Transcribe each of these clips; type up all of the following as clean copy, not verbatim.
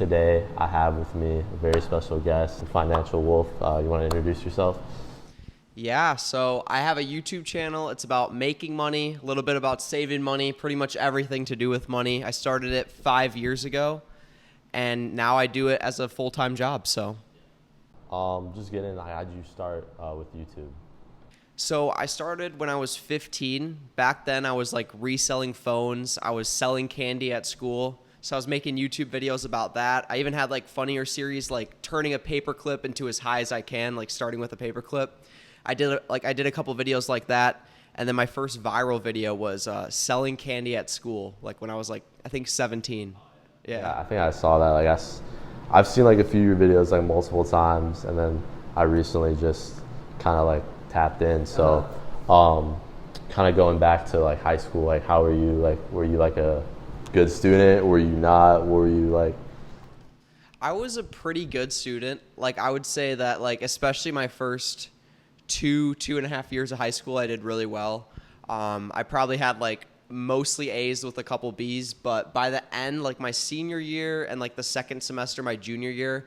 Today I have with me a very special guest, the Financial Wolf. You want to introduce yourself? Yeah, so I have a YouTube channel. It's about making money, a little bit about saving money, pretty much everything to do with money. I started it 5 years ago, and now I do it as a full-time job. Just getting, how'd you start with YouTube? So I started when I was 15. Back then, I was like reselling phones. I was selling candy at school. So I was making YouTube videos about that. I even had like funnier series like turning a paperclip into as high as I can, like starting with a paperclip. I did a couple videos like that, and then my first viral video was selling candy at school, like when I was like I think 17. Yeah, Yeah. I think I saw that. I've seen like a few of your videos like multiple times, and then I recently just kind of like tapped in. So, kind of going back to like high school, like how were you? Like, were you like a good student? Were you not? Were you like? I was a pretty good student. Like I would say that like especially my first two and a half years of high school, I did really well. I probably had like mostly A's with a couple B's, but by the end, like my senior year and like the second semester, my junior year,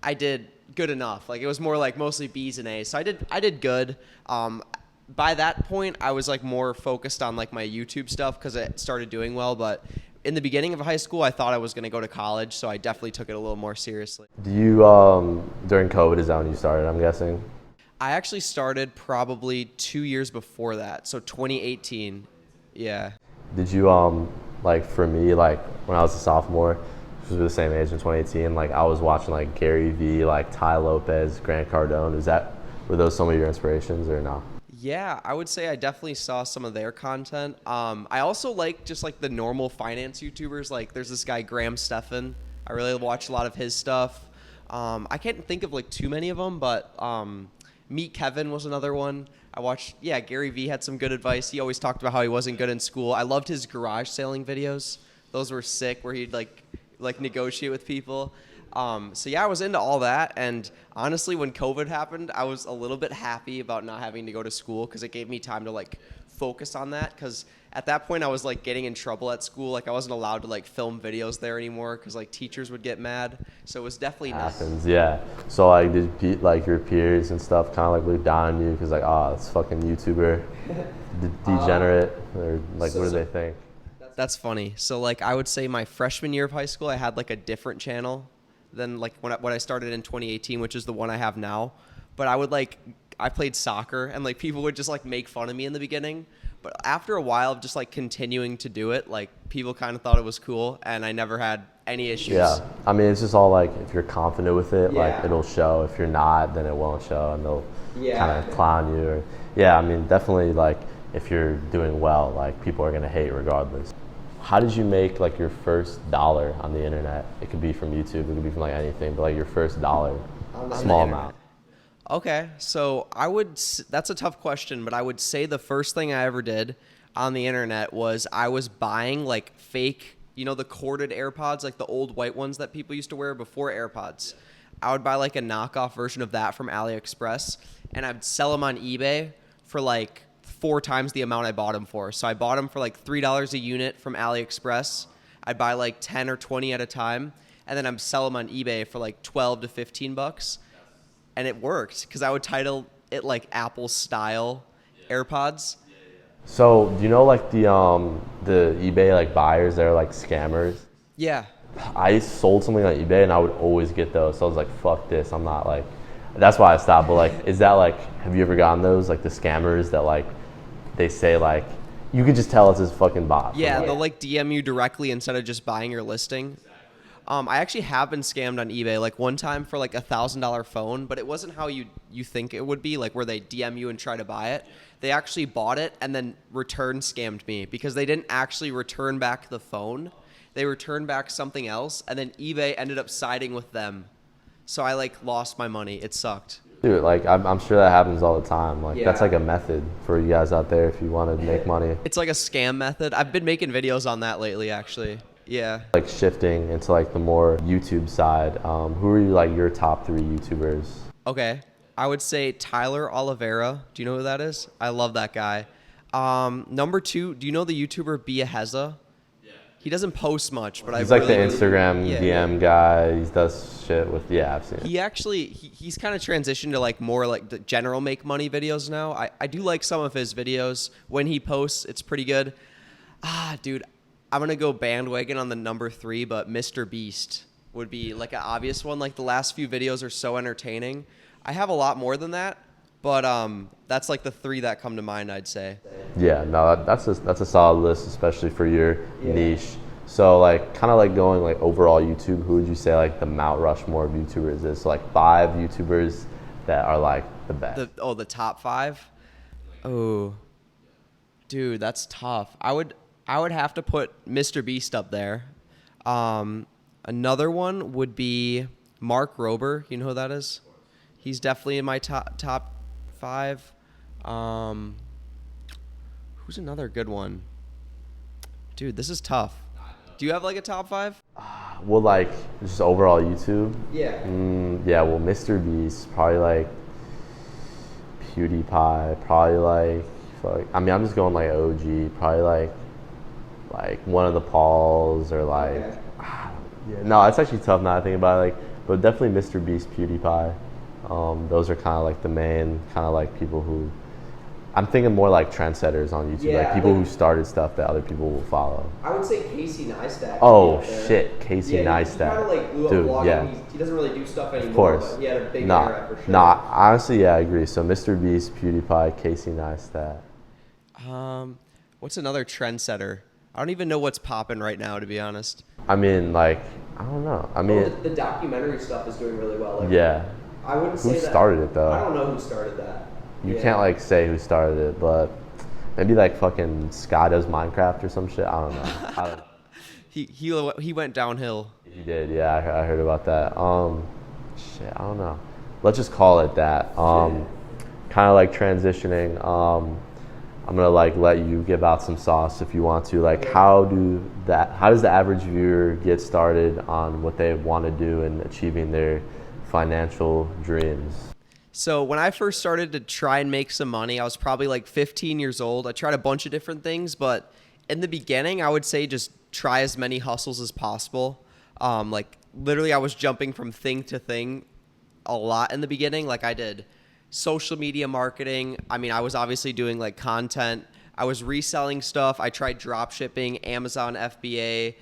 I did good enough. Like it was more like mostly B's and A's. So I did good. By that point, I was like more focused on like my YouTube stuff because it started doing well. But in the beginning of high school, I thought I was going to go to college, so I definitely took it a little more seriously. Do you during COVID is that when you started? I'm guessing. I actually started probably 2 years before that, so 2018. Yeah. Did you like for me like when I was a sophomore, which was the same age in 2018, like I was watching like Gary Vee, like Ty Lopez, Grant Cardone. Were those some of your inspirations or not? Yeah, I would say I definitely saw some of their content. I also like just like the normal finance YouTubers. Like there's this guy, Graham Stephan. I really watch a lot of his stuff. I can't think of like too many of them, but Meet Kevin was another one. I watched, yeah, Gary Vee had some good advice. He always talked about how he wasn't good in school. I loved his garage selling videos. Those were sick where he'd like negotiate with people. So yeah, I was into all that. And honestly, when COVID happened, I was a little bit happy about not having to go to school because it gave me time to like focus on that. Because at that point, I was like getting in trouble at school. Like I wasn't allowed to like film videos there anymore because like teachers would get mad. So it was definitely nice. Happens, yeah. So like, like your peers and stuff kind of like look down on you because like, oh, it's fucking YouTuber, degenerate, or like, what do they think? That's funny. So like I would say my freshman year of high school, I had like a different channel than like when I started in 2018, which is the one I have now. But I played soccer and like people would just like make fun of me in the beginning. But after a while of just like continuing to do it, like people kind of thought it was cool and I never had any issues. Yeah, I mean, it's just all like if you're confident with it, like Yeah. it'll show. If you're not, then it won't show, and they'll Yeah. kind of clown you. Or, yeah, I mean, definitely like if you're doing well, like people are gonna hate regardless. How did you make like your first dollar on the internet? It could be from YouTube, it could be from like anything, but like your first dollar, small amount. Okay, so that's a tough question, but I would say the first thing I ever did on the internet was I was buying like fake, the corded AirPods, like the old white ones that people used to wear before AirPods. I would buy like a knockoff version of that from AliExpress, and I'd sell them on eBay for like 4 times the amount I bought them for. So I bought them for like $3 a unit from AliExpress. I'd buy like 10 or 20 at a time, and then I'd sell them on eBay for like 12 to 15 bucks. And it worked because I would title it like Apple style AirPods. So do you know like the eBay like buyers that are like scammers? Yeah. I sold something on eBay and I would always get those. So I was like, fuck this. I'm not like, that's why I stopped. But like, is that like, have you ever gotten those? Like the scammers that like, they say like, you can just tell it's this fucking bot. Yeah, they'll like DM you directly instead of just buying your listing. I actually have been scammed on eBay like one time for like $1,000 phone, but it wasn't how you think it would be, like where they DM you and try to buy it. They actually bought it and then return scammed me because they didn't actually return back the phone. They returned back something else, and then eBay ended up siding with them. So I like lost my money. It sucked. Dude, like I'm sure that happens all the time. Like that's Yeah. like a method for you guys out there if you want to make money. It's like a scam method. I've been making videos on that lately, actually. Yeah. Like shifting into like the more YouTube side, who are you like your top 3 YouTubers? Okay. I would say Tyler Oliveira. Do you know who that is? I love that guy. Number 2, do you know the YouTuber Bia Heza? He doesn't post much, but He's I like really, the Instagram yeah, DM guy. He does shit with, yeah, I've seen it. He actually he's kind of transitioned to like more like the general make money videos now. I do like some of his videos when he posts. It's pretty good. Dude, I'm gonna go bandwagon on the number 3, but Mr. Beast would be like an obvious one. Like the last few videos are so entertaining. I have a lot more than that, but that's like the 3 that come to mind, I'd say. Yeah, no, that's a solid list, especially for your niche. So like, kind of like going like overall YouTube, who would you say like the Mount Rushmore of YouTubers is? So like 5 YouTubers that are like the best. The top 5. Oh, dude, that's tough. I would have to put Mr. Beast up there. Another one would be Mark Rober. You know who that is? He's definitely in my top 5. Who's another good one? Dude, this is tough. Do you have like a top 5? Well, like just overall YouTube. Yeah. Yeah. Well, Mr. Beast, probably like PewDiePie, probably like I mean, I'm just going like OG, probably like one of the Pauls or like. Okay. Yeah, no, it's actually tough now I think about it. Like, but definitely Mr. Beast, PewDiePie. Those are kind of like the main kind of like people who. I'm thinking more like trendsetters on YouTube, like people who started stuff that other people will follow. I would say Casey Neistat. Oh shit, Casey Neistat. He kind of like blew up Dude, vlogging. yeah. He doesn't really do stuff anymore. Of course. But he had a big Nah, era for sure. nah. Honestly, yeah, I agree. So Mr. Beast, PewDiePie, Casey Neistat. What's another trendsetter? I don't even know what's popping right now, to be honest. I mean, like, I don't know. I mean, the documentary stuff is doing really well. Like, yeah. I wouldn't say Who that. started it though? I don't know who started that. You can't like say who started it, but maybe like fucking Sky does Minecraft or some shit. I don't know. He went downhill. He did, yeah. I heard about that. Shit, I don't know. Let's just call it that. Kind of like transitioning. I'm gonna like let you give out some sauce if you want to. Like, how does the average viewer get started on what they want to do and achieving their financial dreams? So when I first started to try and make some money, I was probably like 15 years old. I tried a bunch of different things, but in the beginning, I would say just try as many hustles as possible. Like literally I was jumping from thing to thing a lot in the beginning. Like I did social media marketing. I mean, I was obviously doing like content. I was reselling stuff. I tried drop shipping, Amazon FBA,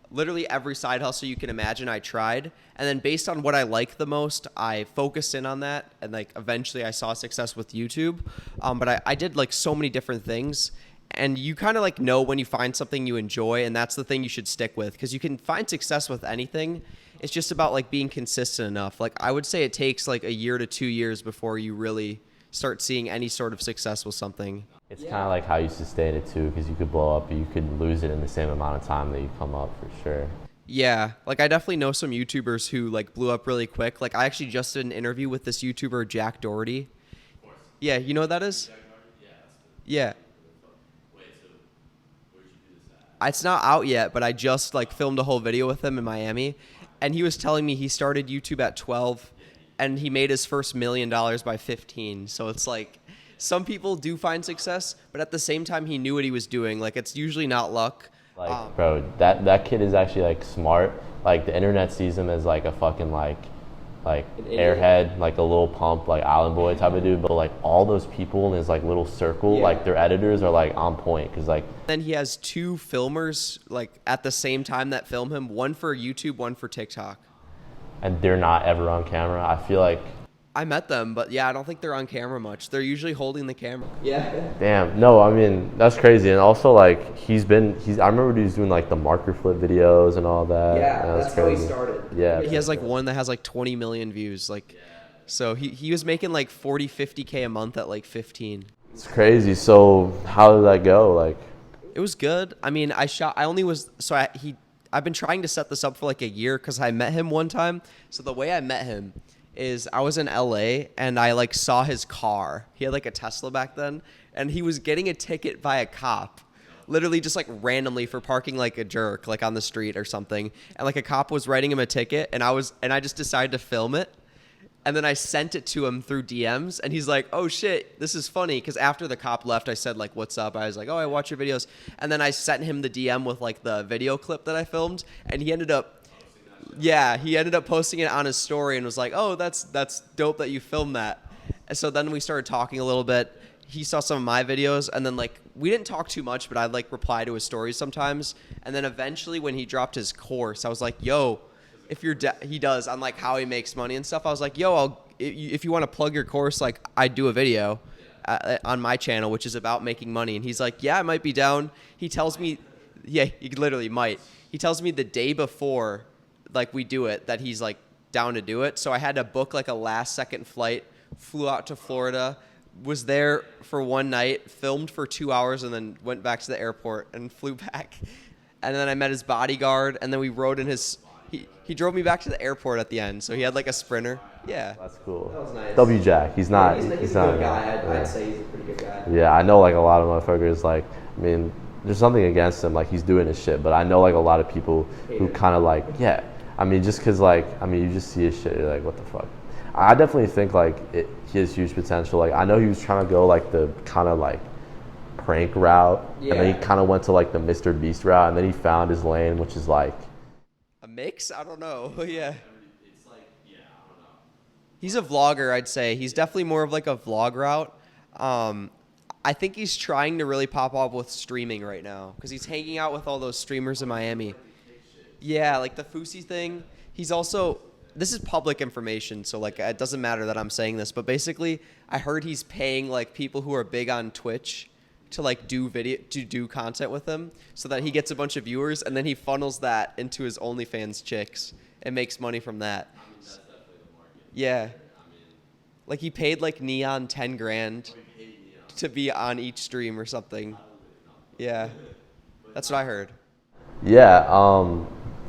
literally every side hustle you can imagine I tried. And then based on what I like the most, I focused in on that. And like eventually I saw success with YouTube. But I did like so many different things. And you kind of like know when you find something you enjoy, and that's the thing you should stick with, because you can find success with anything. It's just about like being consistent enough. Like I would say it takes like a year to 2 years before you really start seeing any sort of success with something. It's kind of like how you sustain it too, because you could blow up, but you could lose it in the same amount of time that you come up, for sure. Yeah, like I definitely know some YouTubers who like blew up really quick. Like I actually just did an interview with this YouTuber, Jack Doherty. Of course. Yeah, you know what that is? Yeah. It's not out yet, but I just like filmed a whole video with him in Miami, and he was telling me he started YouTube at 12 and he made his first $1 million by 15. So it's like some people do find success, but at the same time he knew what he was doing. Like it's usually not luck. Like, bro, that kid is actually like smart. Like the internet sees him as like a fucking like airhead, like a little pump, like island boy type of dude, but like all those people in his like little circle, like their editors are like on point, because like then he has 2 filmers like at the same time that film him, one for YouTube, one for TikTok, and they're not ever on camera. I feel like I met them, but yeah, I don't think they're on camera much. They're usually holding the camera. Yeah. damn, no, I mean that's crazy. And also like I remember he was doing like the marker flip videos and all that. Yeah, that's crazy. how he started. Yeah, he has like one that has like 20 million views. Like, so he was making like 50K a month at like 15. It's crazy. So how did that go? Like, it was good. I mean, I've been trying to set this up for like a year, because I met him one time. So the way I met him is I was in LA and I like saw his car. He had like a Tesla back then, and he was getting a ticket by a cop, literally just like randomly for parking like a jerk, like on the street or something. And like a cop was writing him a ticket, and I just decided to film it. And then I sent it to him through DMs, and he's like, "Oh shit, this is funny." Because after the cop left, I said like, "What's up?" I was like, "Oh, I watch your videos," and then I sent him the DM with like the video clip that I filmed, and he ended up, yeah, he ended up posting it on his story and was like, "Oh, that's dope that you filmed that." And so then we started talking a little bit. He saw some of my videos, and then like we didn't talk too much, but I'd like reply to his stories sometimes. And then eventually, when he dropped his course, I was like, "Yo." If you're he does on like how he makes money and stuff. I was like, yo, if you want to plug your course, like I do a video on my channel, which is about making money. And he's like, yeah, I might be down. He tells me, yeah, he literally might. He tells me the day before, like we do it, that he's like down to do it. So I had to book like a last second flight, flew out to Florida, was there for one night, filmed for 2 hours, and then went back to the airport and flew back. And then I met his bodyguard, and then we rode in his. He drove me back to the airport at the end, so he had like a Sprinter. Yeah, that's cool. That was nice. W Jack, he's not. He's he's a not good guy. yeah. I'd say he's a pretty good guy. Yeah, I know like a lot of motherfuckers. Like, I mean, there's something against him. Like he's doing his shit, but I know like a lot of people who kind of like, yeah. I mean, just cause like, I mean, you just see his shit, you're like, what the fuck. I definitely think like he has huge potential. Like I know he was trying to go like the kind of like prank route, and then he kind of went to like the Mr. Beast route, and then he found his lane, which is like. A mix? I don't know. Yeah. It's like, yeah, I don't know. He's a vlogger, I'd say. He's definitely more of like a vlog route. I think he's trying to really pop off with streaming right now because he's hanging out with all those streamers in Miami. Yeah, like the Fousey thing. He's also, this is public information, so like it doesn't matter that I'm saying this, but basically I heard he's paying like people who are big on Twitch to like do content with him so that he gets a bunch of viewers, and then he funnels that into his OnlyFans chicks and makes money from that. I mean, that's definitely the market. Yeah. I mean, like he paid like N3ON 10 grand to be on each stream or something. Yeah. That's what I heard. Yeah,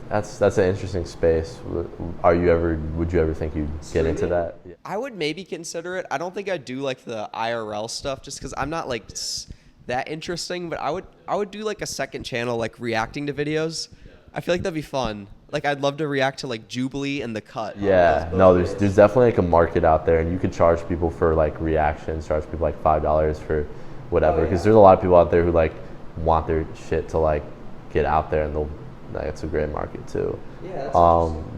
that's an interesting space. Would you ever think you'd get into that? Yeah. I would maybe consider it. I don't think I'd do like the IRL stuff just because I'm not like that interesting, but I would do like a second channel like reacting to videos. I feel like that'd be fun. Like I'd love to react to like Jubilee and The Cut. Yeah, no, there's definitely like a market out there, and you could charge people for like reactions, charge people like $5 for whatever, because there's a lot of people out there who like want their shit to like get out there, and it's a great market too. Yeah.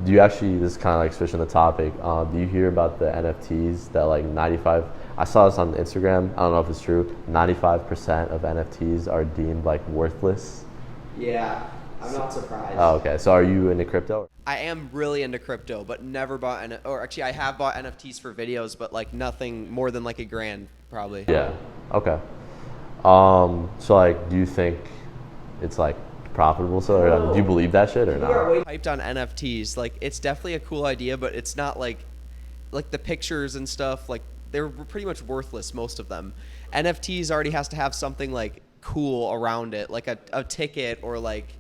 Do you actually, this is kind of like switching the topic, do you hear about the NFTs that like 95, I saw this on Instagram, I don't know if it's true, 95% of NFTs are deemed like worthless? Yeah, I'm not surprised. Oh, okay. So are you into crypto? I am really into crypto, but never bought, or actually I have bought NFTs for videos, but like nothing more than like $1,000 probably. Yeah, okay. So like, do you think it's like profitable? So or do you believe that shit or not? We're hyped on NFTs. Like it's definitely a cool idea, but it's not like the pictures and stuff, like they're pretty much worthless, most of them. NFTs already has to have something like cool around it, like a ticket, or like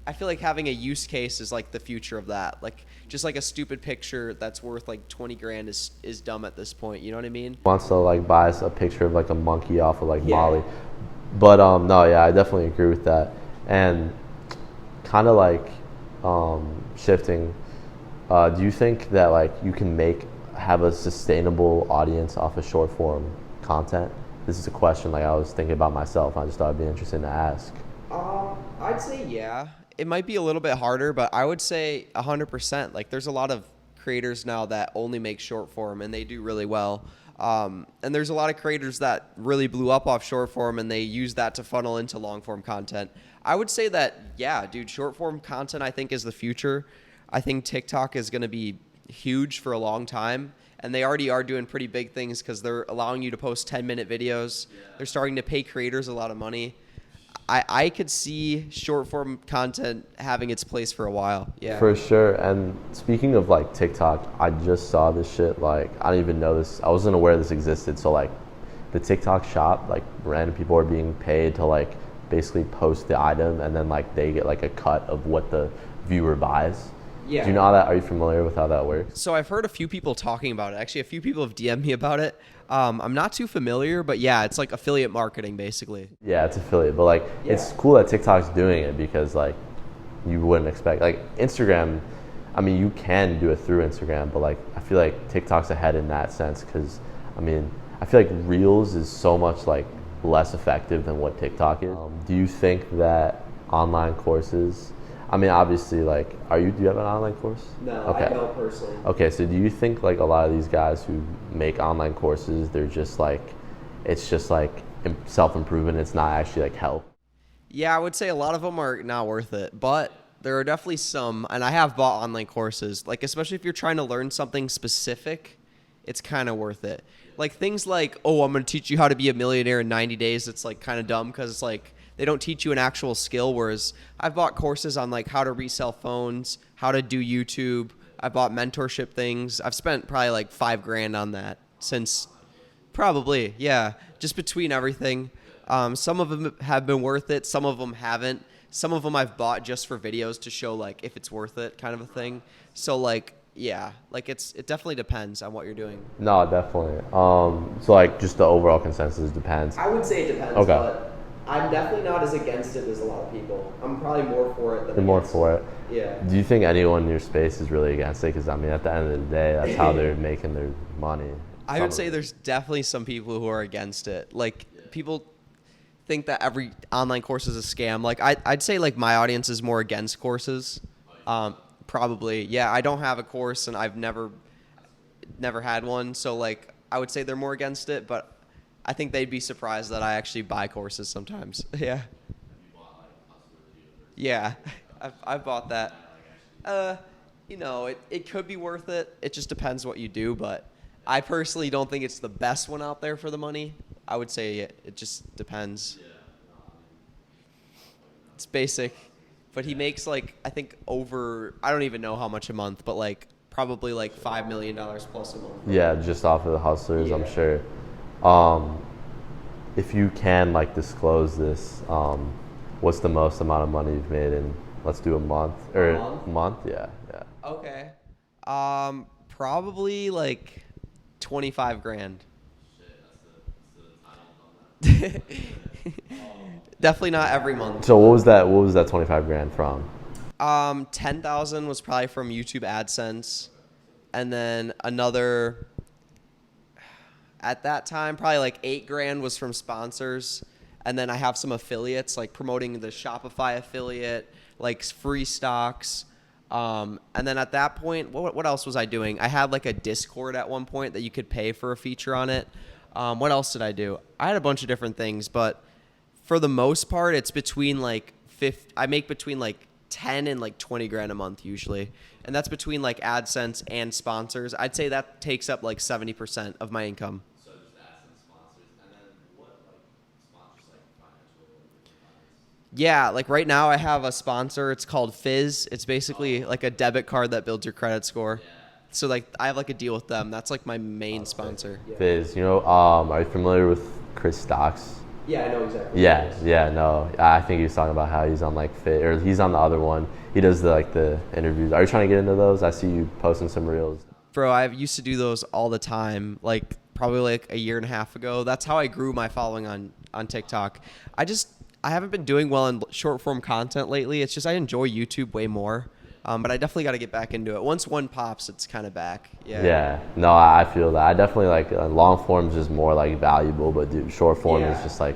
I feel like having a use case is like the future of that. Like just like a stupid picture that's worth like 20 grand is dumb at this point. You know what I mean? Wants to like buy us a picture of like a monkey off of like Molly. But no, yeah, I definitely agree with that. And kind of like shifting, do you think that like you can have a sustainable audience off of short form content? This is a question like I was thinking about myself. I just thought it'd be interesting to ask. I'd say yeah. It might be a little bit harder, but I would say 100%. Like there's a lot of creators now that only make short form, and they do really well. And there's a lot of creators that really blew up off short form, and they use that to funnel into long form content. I would say that, yeah, dude, short form content I think is the future. I think TikTok is going to be huge for a long time, and they already are doing pretty big things because they're allowing you to post 10-minute videos. They're starting to pay creators a lot of money. I could see short form content having its place for a while. Yeah. For sure. And speaking of like TikTok, I just saw this shit. Like I didn't even know this. I wasn't aware this existed. So like the TikTok shop, like random people are being paid to like basically post the item, and then like they get like a cut of what the viewer buys. Yeah. Do you know how that? Are you familiar with how that works? So I've heard a few people talking about it. Actually, a few people have DM'd me about it. I'm not too familiar, but yeah, it's like affiliate marketing basically. Yeah, it's affiliate, but like it's cool that TikTok's doing it because like you wouldn't expect like Instagram. I mean, you can do it through Instagram, but like I feel like TikTok's ahead in that sense because I mean, I feel like Reels is so much like less effective than what TikTok is. Do you think that online courses? I mean, obviously, like, do you have an online course? No, okay. I don't personally. Okay, so do you think like a lot of these guys who make online courses, they're just like, it's just like self-improvement, it's not actually like help? Yeah, I would say a lot of them are not worth it, but there are definitely some, and I have bought online courses, like especially if you're trying to learn something specific, it's kind of worth it. Like things like, oh, I'm going to teach you how to be a millionaire in 90 days. It's like kind of dumb because it's like they don't teach you an actual skill. Whereas I've bought courses on like how to resell phones, how to do YouTube. I bought mentorship things. I've spent probably like $5,000 on that since probably, yeah, just between everything. Some of them have been worth it. Some of them haven't. Some of them I've bought just for videos to show like if it's worth it kind of a thing. So like, yeah, like it definitely depends on what you're doing. No, definitely. So like just the overall consensus depends. I would say it depends, Okay. but I'm definitely not as against it as a lot of people. I'm probably more for it than You're more against for it. Yeah. Do you think anyone in your space is really against it? Because I mean, at the end of the day, that's how they're making their money. I would say there's definitely some people who are against it. Like people think that every online course is a scam. Like I'd say like my audience is more against courses. Probably. Yeah, I don't have a course and I've never had one. So like I would say they're more against it, but I think they'd be surprised that I actually buy courses sometimes. Yeah. Yeah. I've bought that. It could be worth it. It just depends what you do, but I personally don't think it's the best one out there for the money. I would say it just depends. It's basic, but he makes like I think I don't even know how much a month, but like probably like $5 million plus a month. Yeah, just off of the hustlers, I'm sure. If you can like disclose this, what's the most amount of money you've made in, let's do a month or A month? Yeah. Okay. Probably like 25 grand. Definitely not every month. So what was that 25 grand from? 10,000 was probably from YouTube AdSense, and then another at that time probably like 8 grand was from sponsors, and then I have some affiliates like promoting the Shopify affiliate, like free stocks. And then at that point, what else was I doing? I had like a Discord at one point that you could pay for a feature on it. What else did I do? I had a bunch of different things, but for the most part, it's between like I make between like 10 and like 20 grand a month usually. And that's between like AdSense and sponsors. I'd say that takes up like 70% of my income. So just AdSense sponsors, and then what like sponsors like financial? Yeah, like right now I have a sponsor. It's called Fizz. It's basically like a debit card that builds your credit score. So like I have like a deal with them. That's like my main sponsor. Fizz, are you familiar with Chris Stocks? Yeah, I know exactly. Yeah, no. I think he was talking about how he's on like Fit, or he's on the other one. He does the interviews. Are you trying to get into those? I see you posting some reels. Bro, I used to do those all the time. Like probably like a year and a half ago. That's how I grew my following on TikTok. I haven't been doing well in short form content lately. It's just I enjoy YouTube way more. But I definitely got to get back into it. Once one pops, it's kind of back. Yeah. No, I feel that. I definitely like long form is just more like valuable, but dude, short form is just like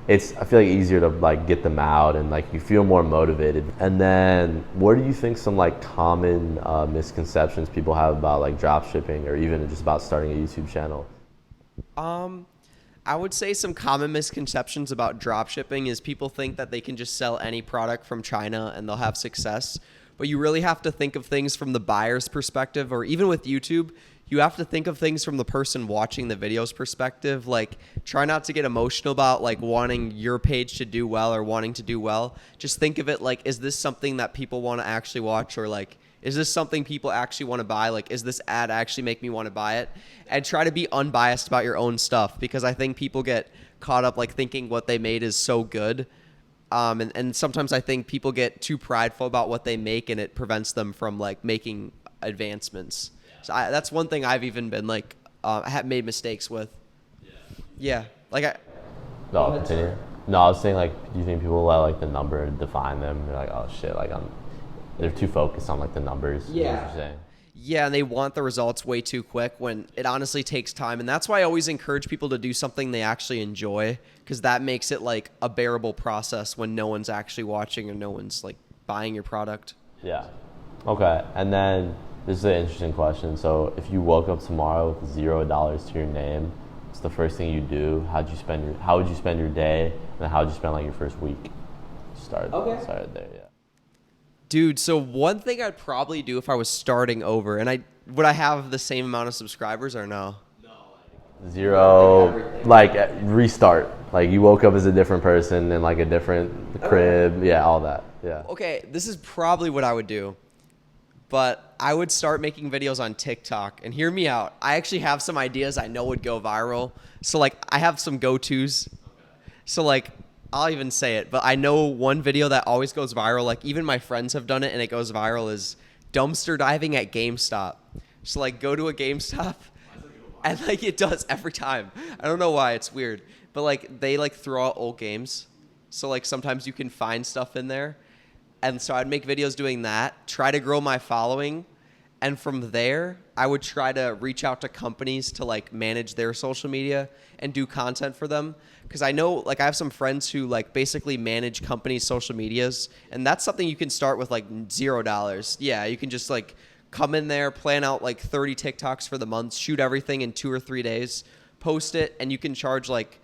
I feel like easier to like get them out and like you feel more motivated. And then what do you think some like common misconceptions people have about like drop shipping or even just about starting a YouTube channel? I would say some common misconceptions about drop shipping is people think that they can just sell any product from China and they'll have success. But you really have to think of things from the buyer's perspective, or even with YouTube, you have to think of things from the person watching the video's perspective. Like, try not to get emotional about like wanting your page to do well or wanting to do well. Just think of it like, is this something that people want to actually watch, or like, is this something people actually want to buy? Like, is this ad actually make me want to buy it? And try to be unbiased about your own stuff, because I think people get caught up like thinking what they made is so good. And sometimes I think people get too prideful about what they make, and it prevents them from like making advancements. So that's one thing I've even been like, I have made mistakes with. Yeah. Like No, continue. No, I was saying like, do you think people let like the number define them? They're like, oh shit, like they're too focused on like the numbers. is what Yeah. you're saying. Yeah, and they want the results way too quick when it honestly takes time. And that's why I always encourage people to do something they actually enjoy, because that makes it like a bearable process when no one's actually watching or no one's like buying your product. Yeah. Okay. And then this is an interesting question. So if you woke up tomorrow with $0 to your name, what's the first thing you do? How would you spend your day? And then how would you spend like your first week? Started there, yeah. Dude, so one thing I'd probably do if I was starting over, and would I have the same amount of subscribers or no? Zero, like restart. Like you woke up as a different person in like a different crib. Yeah, all that. Yeah. Okay, this is probably what I would do. But I would start making videos on TikTok. And hear me out. I actually have some ideas I know would go viral. So like I have some go-tos. So like I'll even say it, but I know one video that always goes viral, like even my friends have done it and it goes viral, is dumpster diving at GameStop. So like go to a GameStop and like it does every time. I don't know why, it's weird. But like they like throw out old games. So like sometimes you can find stuff in there. And so I'd make videos doing that, try to grow my following. And from there, I would try to reach out to companies to like manage their social media and do content for them. Because I know like I have some friends who like basically manage companies' social medias. And that's something you can start with like $0. Yeah, you can just like come in there, plan out like 30 TikToks for the month, shoot everything in 2 or 3 days, post it, and you can charge like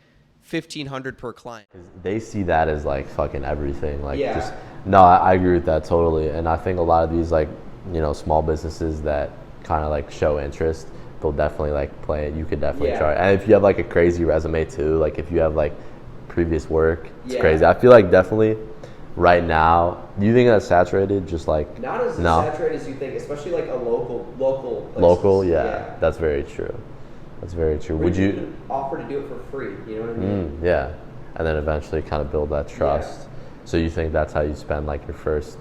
$1,500 per client. They see that as like fucking everything. Like Yeah. just no, I agree with that totally. And I think a lot of these like, you know, small businesses that kind of like show interest, they'll definitely like play it. You could definitely try. And if you have like a crazy resume too, like if you have like previous work, it's crazy. I feel like definitely right now, do you think that's saturated? Just like Not as saturated as you think, especially like a local places. local, yeah, that's very true. That's very true. Would you offer to do it for free? You know what I mean? Yeah, and then eventually kind of build that trust. Yeah. So you think that's how you spend like your first?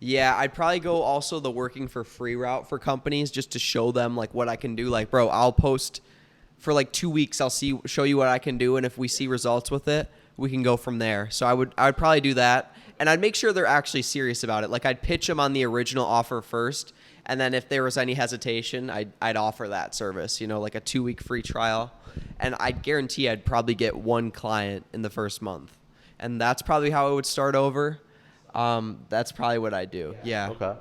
Yeah, I'd probably go also the working for free route for companies just to show them like what I can do. Like, bro, I'll post for like 2 weeks. I'll show you what I can do, and if we see results with it, we can go from there. So I'd probably do that, and I'd make sure they're actually serious about it. Like I'd pitch them on the original offer first, and then if there was any hesitation, I'd offer that service. You know, like a 2-week free trial, and I'd guarantee I'd probably get 1 client in the first month, and that's probably how I would start over. That's probably what I do. Yeah. Okay.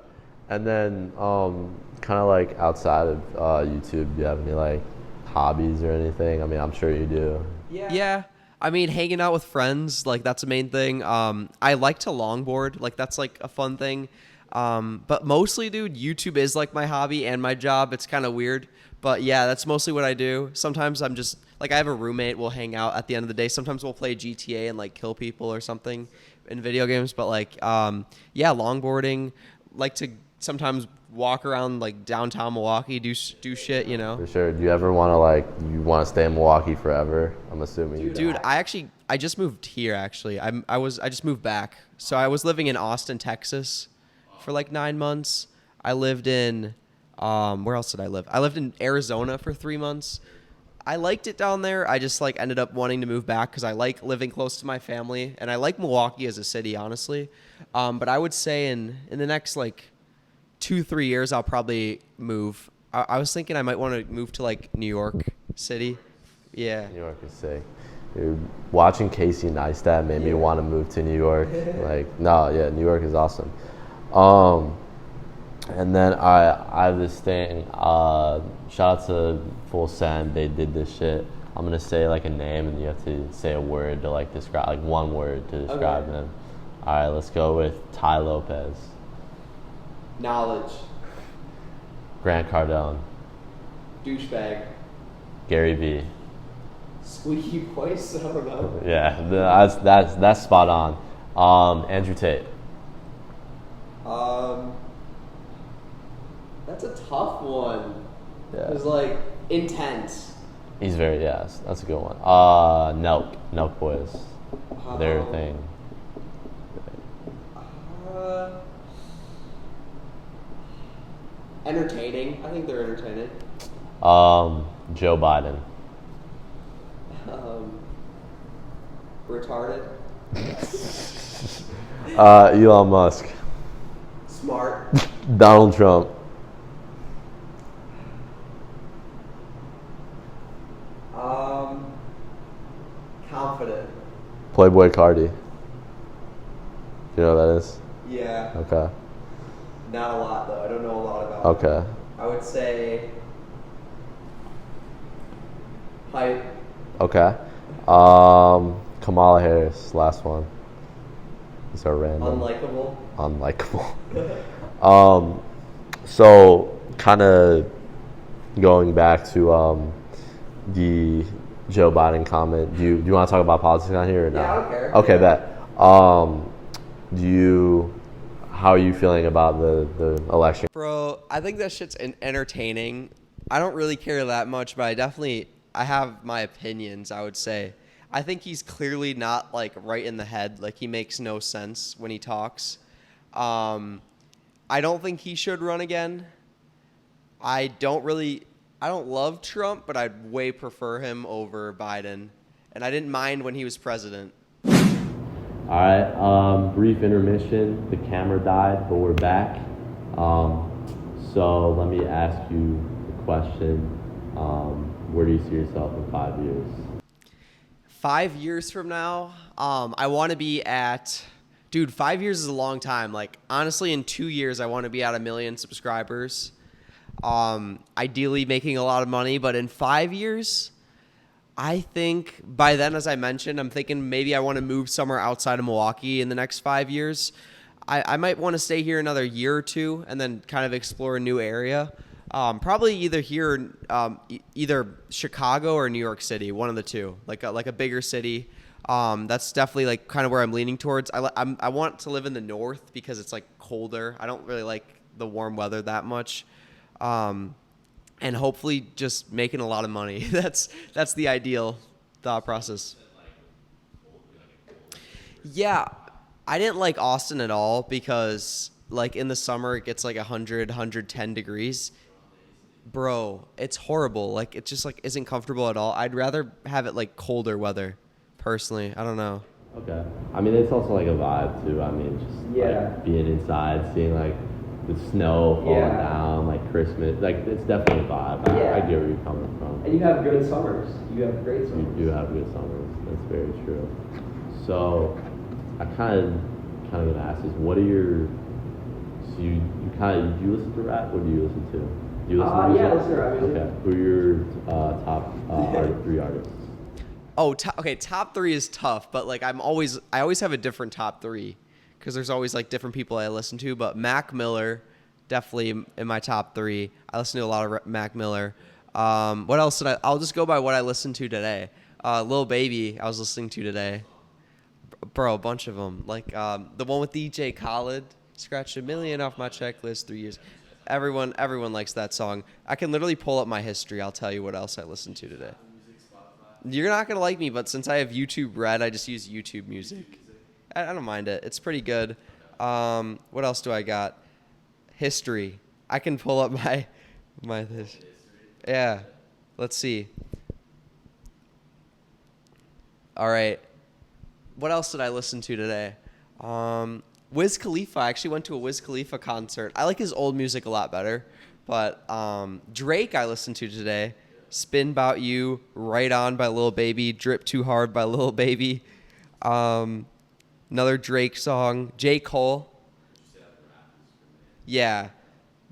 And then kind of like outside of YouTube, do you have any like hobbies or anything? I mean, I'm sure you do. Yeah. I mean, hanging out with friends, like that's the main thing. I like to longboard. Like that's like a fun thing. But mostly, dude, YouTube is like my hobby and my job. It's kind of weird. But yeah, that's mostly what I do. Sometimes I'm just like, I have a roommate. We'll hang out at the end of the day. Sometimes we'll play GTA and like kill people or something in video games. But like, yeah, longboarding. Like to sometimes walk around like downtown Milwaukee, do shit, you know. For sure. Do you ever want to stay in Milwaukee forever? I'm assuming. You Dude, I just moved here actually. I just moved back. So I was living in Austin, Texas for like 9 months. I lived in where else did I live? I lived in Arizona for 3 months. I liked it down there. I just like ended up wanting to move back because I like living close to my family, and I like Milwaukee as a city, honestly. But I would say in the next like 2-3 years, I'll probably move. I was thinking I might want to move to like New York City. Yeah. New York is sick. Dude, watching Casey Neistat made me want to move to New York. New York is awesome. And then I have this thing. Shout out to Full Send. They did this shit. I'm gonna say like a name, and you have to say a word to like describe, like one word to describe them. All right, let's go with Ty Lopez. Knowledge. Grant Cardone. Douchebag. Gary Vee. Squeaky voice. I don't know. Yeah, that's spot on. Andrew Tate. That's a tough one. Yeah. It's like intense. He's that's a good one. Nelk Boys. Their thing. Entertaining. I think they're entertaining. Joe Biden. Retarded. Elon Musk. Smart. Donald Trump. Confident. Playboy Cardi. You know what that is? Yeah. Okay. Not a lot though. I don't know a lot about. Okay. I would say hype. Okay. Kamala Harris, last one. These are random. Unlikable. Unlikable. So kind of going back to the Joe Biden comment. Do you want to talk about politics on here or not? Yeah, I don't care. Okay, bet. How are you feeling about the election? Bro, I think that shit's entertaining. I don't really care that much, but I have my opinions, I would say. I think he's clearly not like right in the head. Like he makes no sense when he talks. I don't think he should run again. I don't love Trump, but I'd way prefer him over Biden. And I didn't mind when he was president. All right, brief intermission. The camera died, but we're back. So let me ask you the question. Where do you see yourself in 5 years? 5 years from now, I want to be at... Dude, 5 years is a long time. Like, honestly, in 2 years, I want to be at 1 million subscribers. Ideally making a lot of money, but in 5 years... I think by then, as I mentioned, I'm thinking maybe I want to move somewhere outside of Milwaukee in the next 5 years. I might want to stay here another year or two and then kind of explore a new area. Probably either here, either Chicago or New York City, one of the two, like a bigger city. That's definitely like kind of where I'm leaning towards. I want to live in the north because it's like colder. I don't really like the warm weather that much. And hopefully just making a lot of money. That's the ideal thought process. Yeah, I didn't like Austin at all because like in the summer it gets like 100, 110 degrees. Bro, it's horrible. Like it just like isn't comfortable at all. I'd rather have it like colder weather, personally. I don't know. Okay. I mean, it's also like a vibe too. I mean, just like being inside, seeing like the snow falling down, like Christmas, like it's definitely a vibe. I get where you're coming from. And you have good summers. You have great summers. You do have good summers. That's very true. So, I kind of gonna ask is, what are your? So you do you listen to rap? What do you listen to? Do you listen to music? Yeah, I listen to rap music. Okay. Who are your top 3 artists? Oh, okay. Top 3 is tough, but like I always have a different top 3. Because there's always like different people I listen to, but Mac Miller, definitely in my top 3. I listen to a lot of Mac Miller. What else did I'll just go by what I listened to today. Lil Baby, I was listening to today. Bro, a bunch of them. Like the one with DJ Khaled, scratched 1 million off my checklist, 3 years. Everyone likes that song. I can literally pull up my history. I'll tell you what else I listened to today. You're not going to like me, but since I have YouTube Red, I just use YouTube Music. I don't mind it. It's pretty good. What else do I got? History. I can pull up my yeah. Let's see. All right. What else did I listen to today? Wiz Khalifa. I actually went to a Wiz Khalifa concert. I like his old music a lot better. But Drake I listened to today. Spin 'Bout You, Right On by Lil Baby, Drip Too Hard by Lil Baby. Another Drake song. J. Cole. Yeah.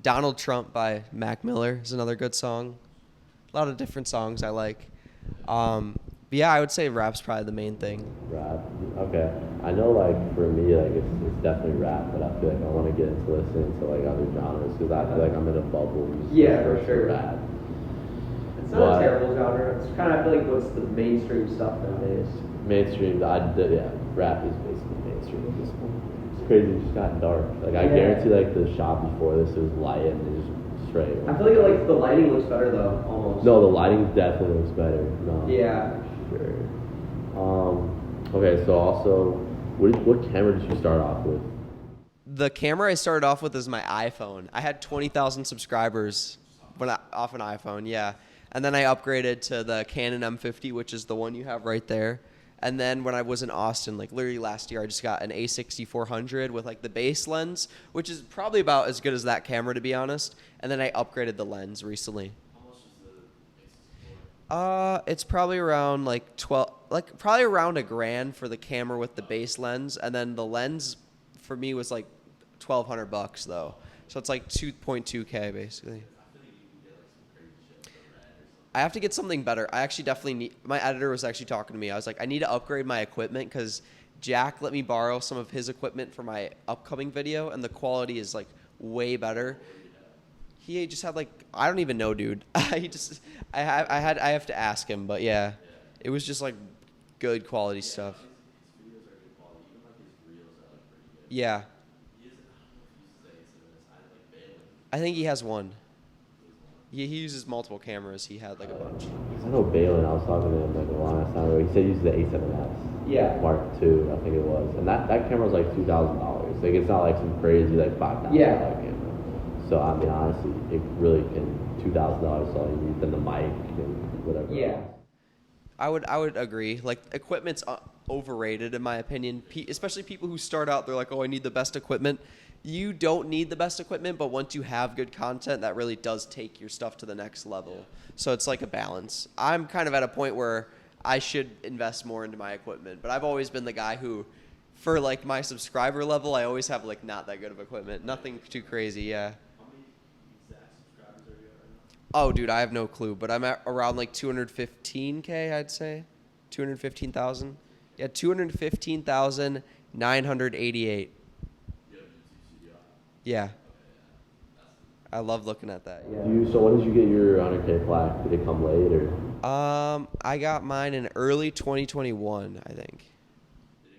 Donald Trump by Mac Miller is another good song. A lot of different songs I like. But yeah, I would say rap's probably the main thing. Rap. Okay. I know, like, for me, like, it's definitely rap, but I feel like I want to get into listening to, like, other genres because I feel like I'm in a bubble. Yeah, for sure. Rap. It's not a terrible genre. It's kind of, I feel like, what's the mainstream stuff nowadays. Mainstream, rap is basically mainstream at this point. It's crazy, it just got dark. Like, I guarantee, like, the shop before this, it was light and it just straight. I feel like the lighting looks better, though, almost. No, the lighting definitely looks better. No. Yeah. Sure. Okay, so also, what camera did you start off with? The camera I started off with is my iPhone. I had 20,000 subscribers off an iPhone, yeah. And then I upgraded to the Canon M50, which is the one you have right there. And then when I was in Austin, like literally last year, I just got an A6400 with like the base lens, which is probably about as good as that camera, to be honest. And then I upgraded the lens recently. It's probably around like 12, like probably around $1,000 for the camera with the base lens, and then the lens for me was like $1,200 though. So it's like 2.2K basically. I have to get something better. I actually definitely need. My editor was actually talking to me. I was like, I need to upgrade my equipment because Jack let me borrow some of his equipment for my upcoming video, and the quality is like way better. He just had like, I don't even know, dude. I have to ask him, but yeah, it was just like good quality stuff. Yeah, I think he has one. He uses multiple cameras. He had like a bunch. I know Balin, I was talking to him like a long time ago. He said he uses the A7S. Yeah. Mark II, I think it was. And that camera was like $2,000. Like, it's not like some crazy like $5,000 camera. So, I mean, honestly, it really can, $2,000 is all you need, then the mic and whatever. Yeah. I would agree. Like, equipment's overrated in my opinion. Especially people who start out, they're like, oh, I need the best equipment. You don't need the best equipment, but once you have good content, that really does take your stuff to the next level. So it's like a balance. I'm kind of at a point where I should invest more into my equipment, but I've always been the guy who, for like my subscriber level, I always have like not that good of equipment. Nothing too crazy, yeah. How many exact subscribers are you at right Oh, dude, I have no clue, but I'm at around like 215K, I'd say. 215,000. Yeah, 215,988. Yeah. I love looking at that. Yeah. So when did you get your 100K plaque? Did it come late or? I got mine in early 2021, I think. Did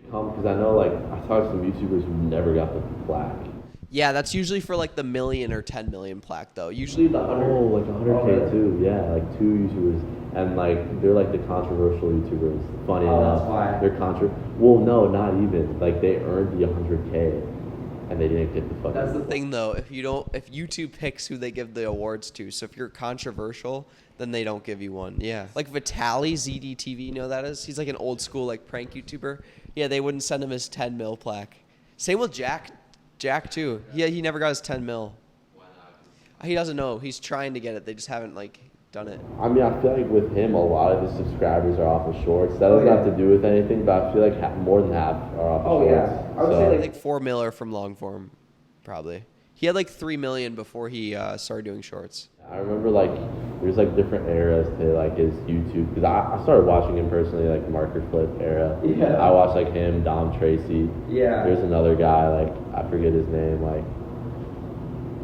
it come? Because I know like I talked to some YouTubers who never got the plaque. Yeah, that's usually for like the million or 10 million plaque though. Usually the 100. Oh, like 100K too. Yeah, like 2 YouTubers, and like they're like the controversial YouTubers. Funny enough, that's why. They're Well, no, not even. Like they earned the 100K. And they didn't get the fucking. That's the thing, though. If YouTube picks who they give the awards to, so if you're controversial, then they don't give you one. Yeah, like Vitaly ZDTV, you know who that is? He's like an old school like prank YouTuber. Yeah, they wouldn't send him his 10 mil plaque. Same with Jack too. Yeah, he never got his 10 mil. Why not? He doesn't know. He's trying to get it. They just haven't like done it. I mean, I feel like with him, a lot of his subscribers are off of shorts. That doesn't have to do with anything, but I feel like more than half are off of shorts. I would say like 4 mil are from long form, probably. He had like 3 million before he started doing shorts. I remember like there's like different eras to like his YouTube, because I started watching him personally like Marker Flip era. Yeah. I watched like him, Dom Tracy. Yeah. There's another guy, like I forget his name, like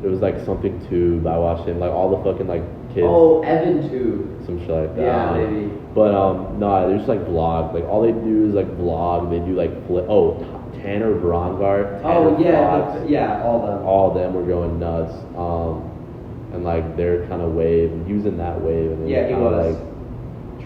it was like something Tube. I watched him, like all the fucking like kids. Oh, Evan too. Some shit like that. Yeah, maybe. But no, they're just like vlog. Like all they do is like vlog. They do like flip. Oh, Tanner Brongard. Oh yeah, vlogs. yeah, all them. All of them were going nuts. And like they're kind of wave, and he was in that wave, and then Yeah, he kinda, was. like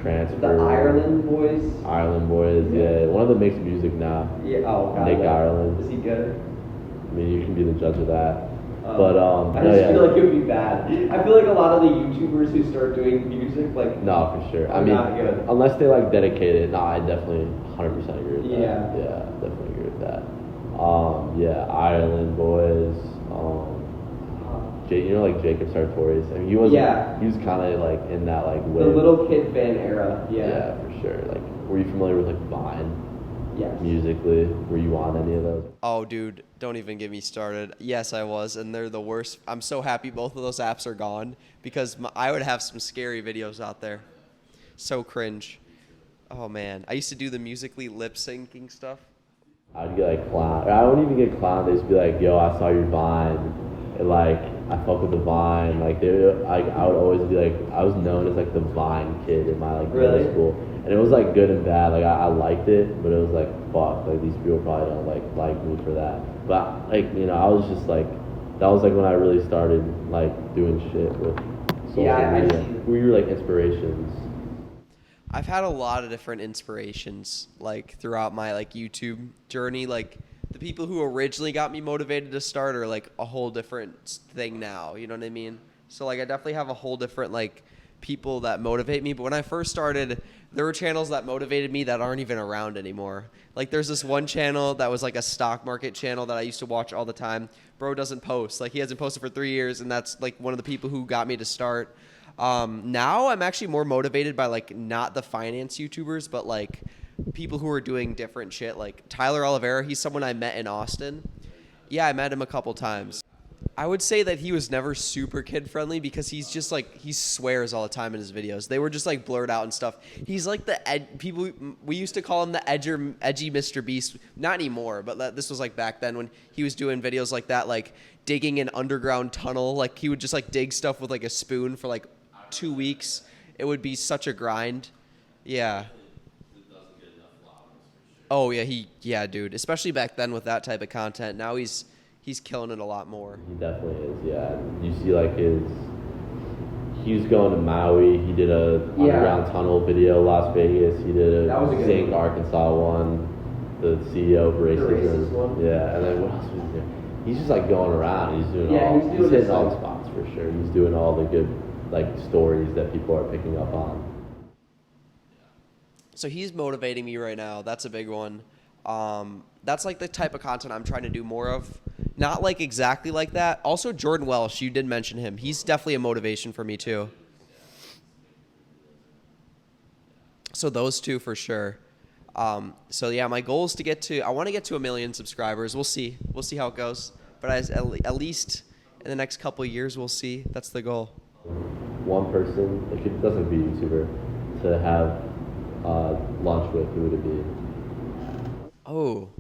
transferred. The Ireland boys. Ireland boys, yeah. One of them makes music now. Yeah. Oh God. Nick Ireland. Is he good? I mean, you can be the judge of that. But I just feel like it would be bad. I feel like a lot of the YouTubers who start doing music, like no, for sure. I mean, not good. unless they like dedicate it. No, I definitely 100% agree with that. Yeah. Yeah, definitely agree with that. Yeah, Ireland boys. You know, like Jacob Sartorius. I mean, he was. Yeah. He was kind of like in that like the wave. little kid fan era. Yeah. Yeah, for sure. Like, were you familiar with like Vine? Yes. Musically, were you on any of those? Oh, dude, don't even get me started. Yes, I was, and they're the worst. I'm so happy both of those apps are gone because I would have some scary videos out there. So cringe. Oh, man. I used to do the Musically lip syncing stuff. I'd get like clown. Or I wouldn't even get clown. They'd just be like, "Yo, I saw your Vine." And, like, I fuck with the Vine. Like, I would always be like, I was known as like the Vine kid in my like Really? middle school, and it was like good and bad. Like, I liked it, but it was like, fuck. Like, these people probably don't like me for that. But like, you know, I was just like, that was like when I really started like doing shit with social media. Who were your like inspirations? I've had a lot of different inspirations like throughout my like YouTube journey. Like the people who originally got me motivated to start are like a whole different thing now. You know what I mean? So like I definitely have a whole different like people that motivate me. But when I first started, there were channels that motivated me that aren't even around anymore. Like there's this one channel that was like a stock market channel that I used to watch all the time. Bro doesn't post. Like he hasn't posted for 3 years, and that's like one of the people who got me to start. Now I'm actually more motivated by like not the finance YouTubers, but like people who are doing different shit. Like Tyler Oliveira, he's someone I met in Austin. Yeah, I met him a couple times. I would say that he was never super kid friendly because he's just like, he swears all the time in his videos. They were just like blurred out and stuff. He's like people, we used to call him the edgy Mr. Beast. Not anymore, but this was like back then when he was doing videos like that, like digging an underground tunnel. Like he would just like dig stuff with like a spoon for like 2 weeks. It would be such a grind. Yeah. Oh yeah, dude. Especially back then with that type of content. Now he's killing it a lot more. He definitely is, yeah. You see like he was going to Maui, he did a underground tunnel video, Las Vegas, he did a Zinc, Arkansas one, the CEO of racism. one. Yeah, and then what else was he doing? He's just like going around, he's doing he's hitting all the spots for sure. He's doing all the good like stories that people are picking up on. So he's motivating me right now. That's a big one. That's like the type of content I'm trying to do more of. Not like exactly like that. Also, Jordan Welsh, you did mention him. He's definitely a motivation for me too. So those two for sure. So yeah, my goal is I want to get to 1 million subscribers. We'll see. We'll see how it goes. But at least in the next couple of years, we'll see. That's the goal. One person, like it doesn't be a YouTuber, to have lunch with, who would it be? Oh,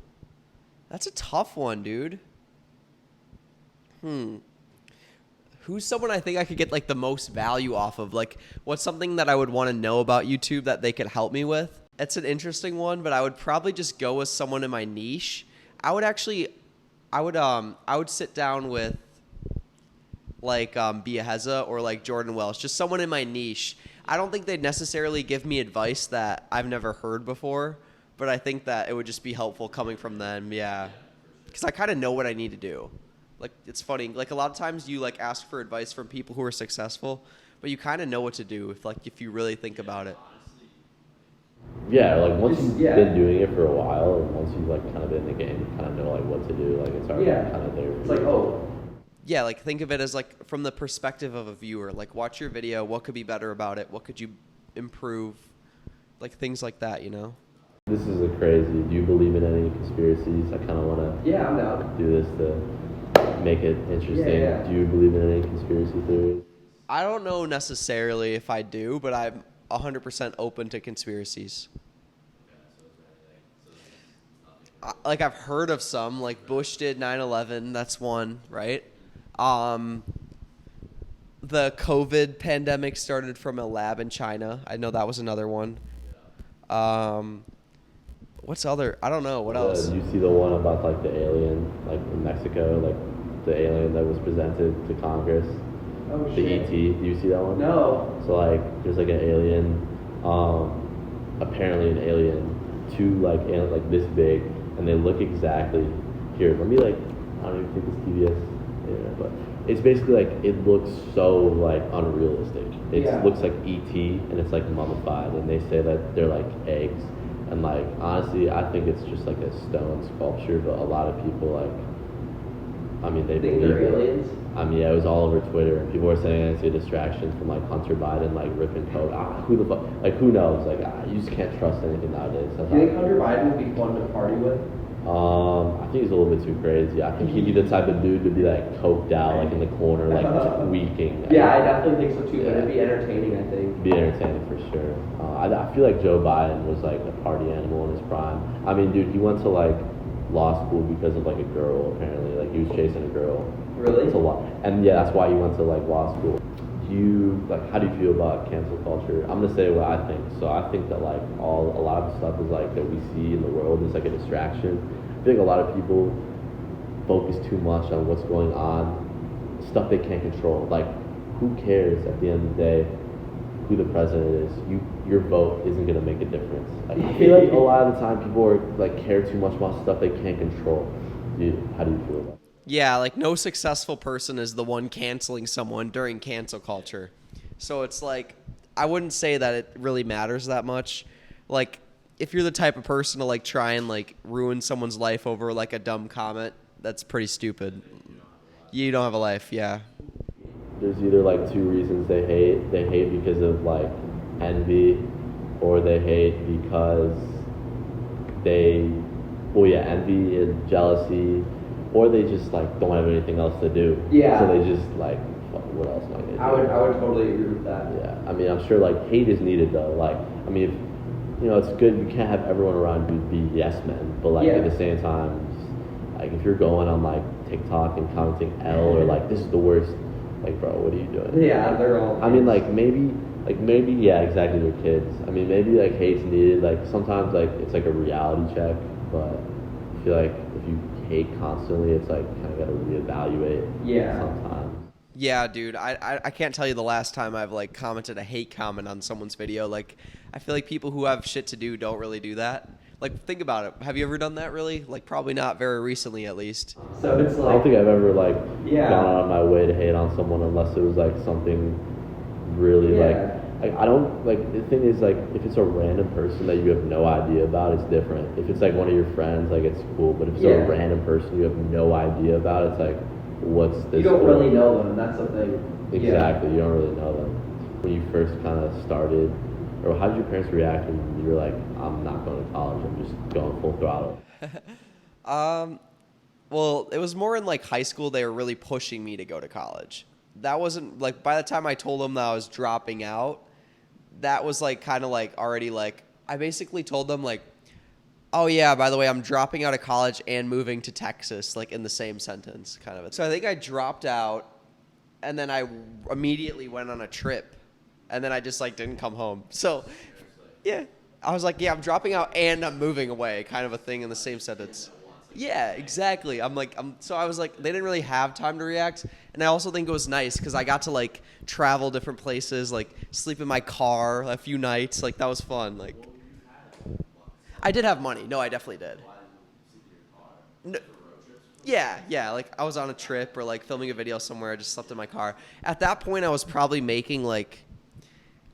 that's a tough one, dude. Who's someone I think I could get like the most value off of? Like, what's something that I would want to know about YouTube that they could help me with? It's an interesting one, but I would probably just go with someone in my niche. I would sit down with like Biaheza or like Jordan Welsh, just someone in my niche. I don't think they'd necessarily give me advice that I've never heard before, but I think that it would just be helpful coming from them. Yeah, because I kind of know what I need to do. Like, it's funny. Like, a lot of times you, like, ask for advice from people who are successful, but you kind of know what to do if you really think about it. Yeah, like, once you've been doing it for a while, and once you've, like, kind of been in the game, you kind of know, like, what to do. Like, it's already kind of there. It's like, Yeah, like, think of it as, like, from the perspective of a viewer. Like, watch your video. What could be better about it? What could you improve? Like, things like that, you know? This is crazy. Do you believe in any conspiracies? I kind of want to I'm down. do this to make it interesting. Yeah. Do you believe in any conspiracy theories? I don't know necessarily if I do, but I'm 100% open to conspiracies. Like, I've heard of some, like Bush did 9/11, that's one, right? The COVID pandemic started from a lab in China. I know that was another one. What's other? I don't know. What else? You see the one about, like, the alien, like, in Mexico, like, the alien that was presented to Congress, the ET. Do you see that one? No. So like, there's like an alien, apparently an alien, two like aliens like this big, and they look exactly. Here, let me like, I don't even think it's TBS, yeah, but it's basically like it looks so like unrealistic. It looks like ET, and it's like mummified, and they say that they're like eggs, and like honestly, I think it's just like a stone sculpture, but a lot of people like. I mean, they believe they're it. aliens? I mean, yeah, it was all over Twitter, and people were saying it's a distraction from like Hunter Biden, like ripping code. Who the fuck? Like, who knows? Like, you just can't trust anything nowadays. Do you think Hunter Biden would be fun to party with? I think he's a little bit too crazy. I think he'd be the type of dude to be like coked out, like in the corner, like tweaking. Yeah, I definitely think so too. But it'd be entertaining, I think. It'd be entertaining for sure. I feel like Joe Biden was like a party animal in his prime. I mean, dude, he went to like law school because of like a girl. Apparently, like he was chasing a girl. Really? It's a lot, and yeah, that's why he went to like law school. Do you like? How do you feel about cancel culture? I'm gonna say what I think. So I think that like a lot of the stuff is like that we see in the world is like a distraction. I think a lot of people focus too much on what's going on, stuff they can't control. Like, who cares at the end of the day who the president is? Your vote isn't gonna make a difference. Like, I feel like a lot of the time people are like care too much about stuff they can't control. How do you feel about that? Yeah, like no successful person is the one canceling someone during cancel culture. So it's like I wouldn't say that it really matters that much. Like, if you're the type of person to like try and like ruin someone's life over like a dumb comment, that's pretty stupid. You don't have a life, yeah. There's either like two reasons they hate. They hate because of like envy, or they hate because envy and jealousy, or they just like don't have anything else to do. Yeah. So they just like, fuck, what else am I gonna do? I would totally agree with that. Yeah. I mean, I'm sure like hate is needed though. Like, I mean, if, it's good. You can't have everyone around you be yes men, but like at the same time, like if you're going on like TikTok and commenting L or like this is the worst, like bro, what are you doing? Yeah, they're all. I mean, maybe, yeah, exactly. They're kids. I mean, maybe like hate's needed. Like sometimes like it's like a reality check, but I feel like if you hate constantly, it's like kind of got to reevaluate. Yeah. Sometimes. Yeah, dude, I can't tell you the last time I've like commented a hate comment on someone's video. Like, I feel like people who have shit to do don't really do that. Like, think about it. Have you ever done that really? Like, probably not very recently, at least. So it's like. I don't think I've ever like Yeah. gone out of my way to hate on someone unless it was like something really like I don't like. The thing is like if it's a random person that you have no idea about, it's different. If it's like one of your friends, like it's cool. But if it's a random person you have no idea about, it's like, what's this? You don't for? really know them. That's the thing. Exactly. You don't really know them. When you first kind of started, or how did your parents react when you were like, I'm not going to college, I'm just going full throttle? Well, it was more in like high school. They were really pushing me to go to college. That wasn't like by the time I told them that I was dropping out, that was like kind of like already like I basically told them like, oh yeah, by the way, I'm dropping out of college and moving to Texas, like in the same sentence, kind of. So I think I dropped out, and then I immediately went on a trip, and then I just like didn't come home. So, yeah, I was like, yeah, I'm dropping out and I'm moving away, kind of a thing in the same sentence. Yeah, exactly. So I was like, they didn't really have time to react, and I also think it was nice because I got to like travel different places, like sleep in my car a few nights, like that was fun, like. I did have money. No, I definitely did. No, yeah. Like I was on a trip or like filming a video somewhere. I just slept in my car. At that point, I was probably making like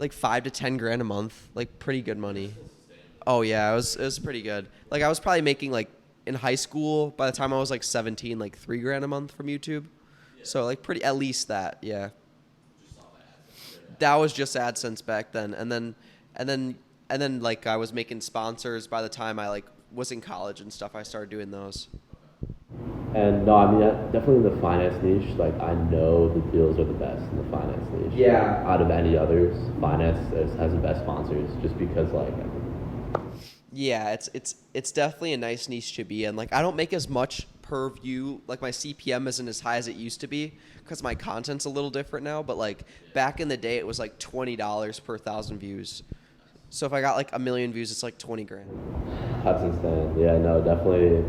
$5 to $10 a month, like pretty good money. Oh yeah, it was pretty good. Like I was probably making like in high school by the time I was like 17, like $3 a month from YouTube. So like pretty at least that, yeah. That was just AdSense back then, and then like I was making sponsors by the time I like was in college and stuff. I started doing those. And no, I mean definitely in the finance niche. Like I know the deals are the best in the finance niche. Yeah. Out of any others, finance has the best sponsors, just because like. Yeah, it's definitely a nice niche to be in. Like I don't make as much per view. Like my CPM isn't as high as it used to be because my content's a little different now. But like back in the day, it was like $20 per 1,000 views. So if I got like 1 million views, it's like $20,000. That's insane. Yeah, no, definitely.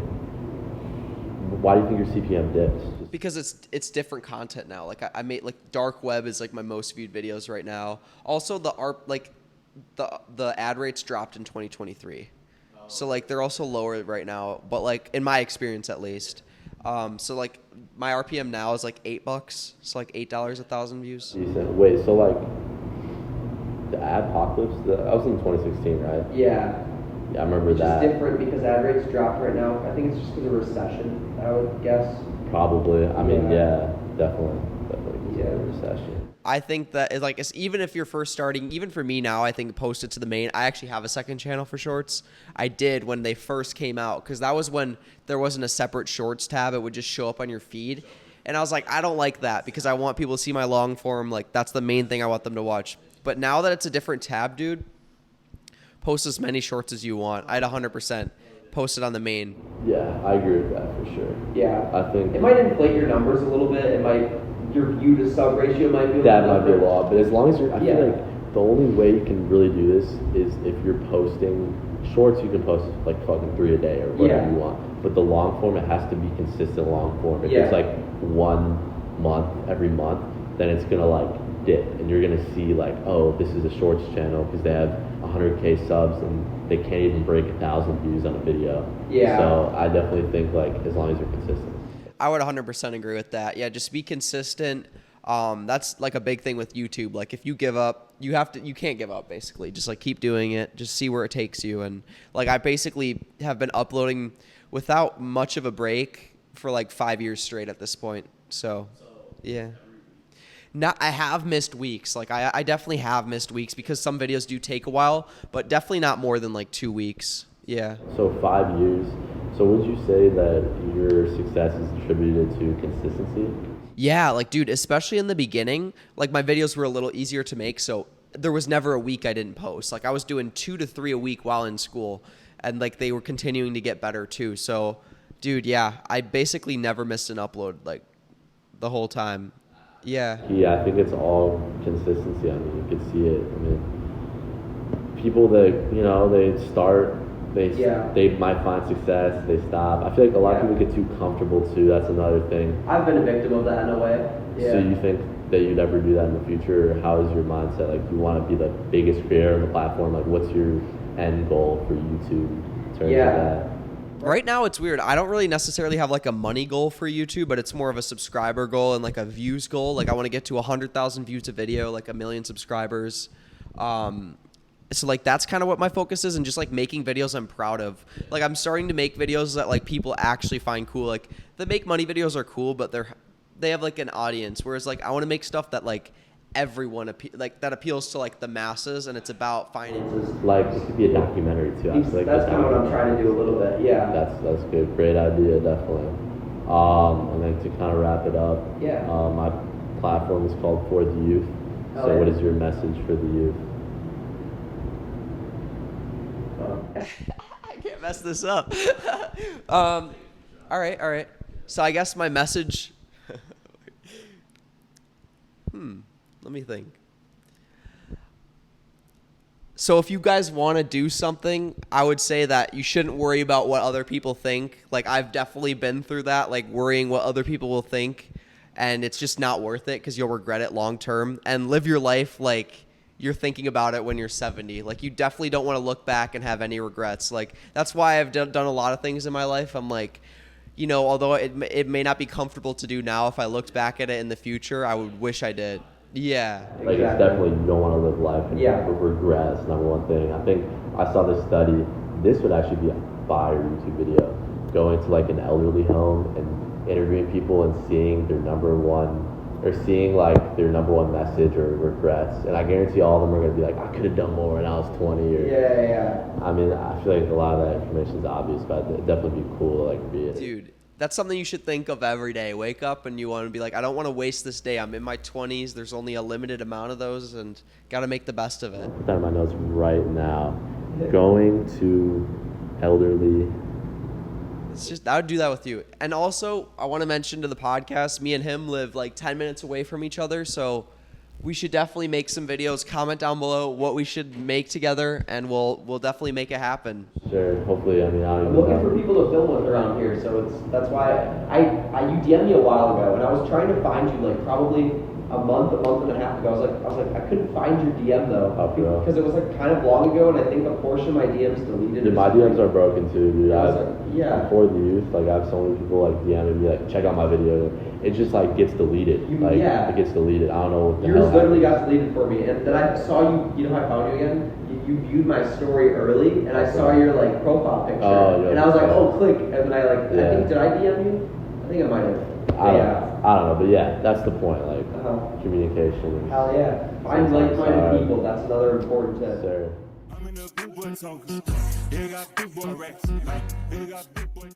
Why do you think your CPM dips? Because it's different content now. Like I made like dark web is like my most viewed videos right now. Also the ad rates dropped in 2023. So like they're also lower right now, but like in my experience at least. So like my RPM now is like $8. So like $8 1,000 views. Decent. Wait, so like the Adpocalypse, that was in 2016, right? Yeah. Yeah, I remember that. It's different because ad rates dropped right now. I think it's just because of recession, I would guess. Probably. I mean, yeah definitely because Yeah. of the recession. I think that it's even if you're first starting, even for me now, I think posted to the main. I actually have a second channel for shorts. I did when they first came out because that was when there wasn't a separate shorts tab. It would just show up on your feed. And I was like, I don't like that because I want people to see my long form. Like that's the main thing I want them to watch. But now that it's a different tab, dude, post as many shorts as you want. I'd 100% post it on the main. Yeah, I agree with that for sure. Yeah. I think it might inflate your numbers a little bit. It might, your view to sub ratio might be a that little might be a different. lot, but as long as I feel like the only way you can really do this is if you're posting shorts. You can post like fucking 3 a day or whatever you want. But the long form, it has to be consistent long form. If it's like 1 month every month, then it's gonna like dip, and you're gonna see like, oh, this is a shorts channel because they have 100K subs and they can't even break 1,000 views on a video. Yeah. So I definitely think like as long as you're consistent. I would 100% agree with that. Yeah, just be consistent. That's like a big thing with YouTube. Like if you give up, you can't give up basically. Just like keep doing it. Just see where it takes you. And like I basically have been uploading without much of a break for like 5 years straight at this point. So yeah. I have missed weeks. Like I definitely have missed weeks because some videos do take a while, but definitely not more than like 2 weeks. Yeah. So 5 years. So would you say that your success is attributed to consistency? Yeah, like dude, especially in the beginning, like my videos were a little easier to make, so there was never a week I didn't post. Like I was doing 2 to 3 a week while in school, and like they were continuing to get better too. So, dude, yeah, I basically never missed an upload like the whole time. Yeah. Yeah, I think it's all consistency. I mean, you can see it. I mean, people that, they start, they might find success, they stop. I feel like a lot of people get too comfortable too. That's another thing. I've been a victim of that in a way. Yeah. So you think that you'd ever do that in the future? Or how is your mindset? Like, you want to be the biggest creator on the platform? Like, what's your end goal for YouTube in terms of that? Right now it's weird. I don't really necessarily have like a money goal for YouTube, but it's more of a subscriber goal and like a views goal. Like I want to get to 100,000 views a video, like 1 million subscribers. So like that's kind of what my focus is, and just like making videos I'm proud of. Like I'm starting to make videos that like people actually find cool. Like the make money videos are cool, but they have like an audience. Whereas like I want to make stuff that like everyone that appeals to like the masses, and it's about finances. Like it could be a documentary too. I feel like that's kind of what I'm trying to do a little bit. Yeah. That's good. Great idea, definitely. And then to kind of wrap it up, my platform is called For the Youth. So what is your message for the youth? I can't mess this up. All right. So I guess my message. Let me think. So if you guys want to do something, I would say that you shouldn't worry about what other people think. Like I've definitely been through that, like worrying what other people will think, and it's just not worth it because you'll regret it long term. And live your life like you're thinking about it when you're 70. Like you definitely don't want to look back and have any regrets. Like that's why I've done a lot of things in my life. I'm like, although it may not be comfortable to do now, if I looked back at it in the future, I would wish I did. Yeah. Like it's definitely, you don't want to live life and regrets, number one thing. I think I saw this study. This would actually be a fire YouTube video. Going to like an elderly home and interviewing people and seeing their number one message or regrets. And I guarantee all of them are going to be like, I could have done more when I was 20. Or, I mean, I feel like a lot of that information is obvious, but it'd definitely be cool to like read it. Dude, that's something you should think of every day. Wake up and you want to be like, I don't want to waste this day. I'm in my 20s. There's only a limited amount of those, and got to make the best of it. Put that in my notes right now. Going to elderly. It's just, I would do that with you. And also, I want to mention to the podcast, me and him live like 10 minutes away from each other, so we should definitely make some videos. Comment down below what we should make together, and we'll definitely make it happen. Sure. Hopefully, I mean, I'm looking for people to film with around here, so that's why you DM'd me a while ago, and I was trying to find you like probably a month and a half ago. I was like, I couldn't find your DM though, because it was like kind of long ago, and I think a portion of my DMs deleted. Dude, my DMs are broken too, dude. For the youth, like I have so many people like DMing me like, check out my video. It just like gets deleted. It gets deleted. I don't know what the hell. Yours literally got deleted for me, and then I saw you. You know how I found you again? You viewed my story early, and I saw your like profile picture, and I was like, oh, click, and then I think, did I DM you? I think I might have. I don't know, but yeah, that's the point, like communication. Hell yeah. Find like-minded people, that's another important tip. Sir. I'm in the big boy talkers. They got big boy racks. They got big boy.